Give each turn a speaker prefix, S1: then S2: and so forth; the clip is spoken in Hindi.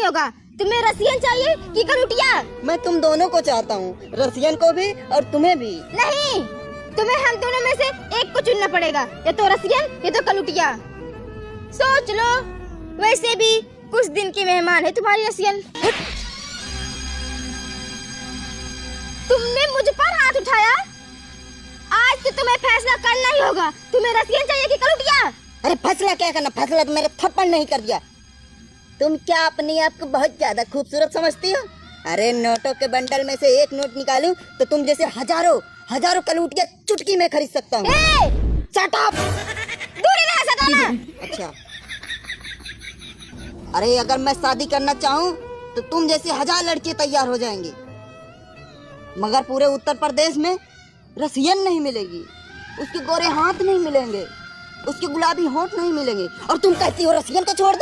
S1: नहीं होगा। तुम्हें रसियन चाहिए कि कलुटिया?
S2: मैं तुम दोनों को चाहता हूँ, रसियन को भी और तुम्हें भी।
S1: नहीं, तुम्हें हम दोनों में से एक को चुनना पड़ेगा, या तो रसियन या तो कलुटिया। सोच लो, वैसे भी कुछ दिन की मेहमान है तुम्हारी रसियन। तुमने मुझ पर हाथ उठाया। आज तो तुम्हें फैसला करना ही होगा। तुम्हें रसियन चाहिए कि कलुटिया?
S2: अरे फैसला क्या करना, फैसला तो मेरा थप्पड़ नहीं कर दिया। तुम क्या अपने आप को बहुत ज्यादा खूबसूरत समझती हो? अरे नोटों के बंडल में से एक नोट निकालूं तो तुम जैसे हजारों कलूटियां चुटकी में खरीद सकता हूँ। Shut up!
S1: दूरी रह सताना।
S2: अच्छा, अरे अगर मैं शादी करना चाहूँ तो तुम जैसे 1000 लड़की तैयार हो जाएंगी, मगर पूरे उत्तर प्रदेश में रसियन नहीं मिलेगी। उसके गोरे हाथ नहीं मिलेंगे, उसके गुलाबी होंठ नहीं मिलेंगे, और तुम कहती हो रसियन को छोड़ दो।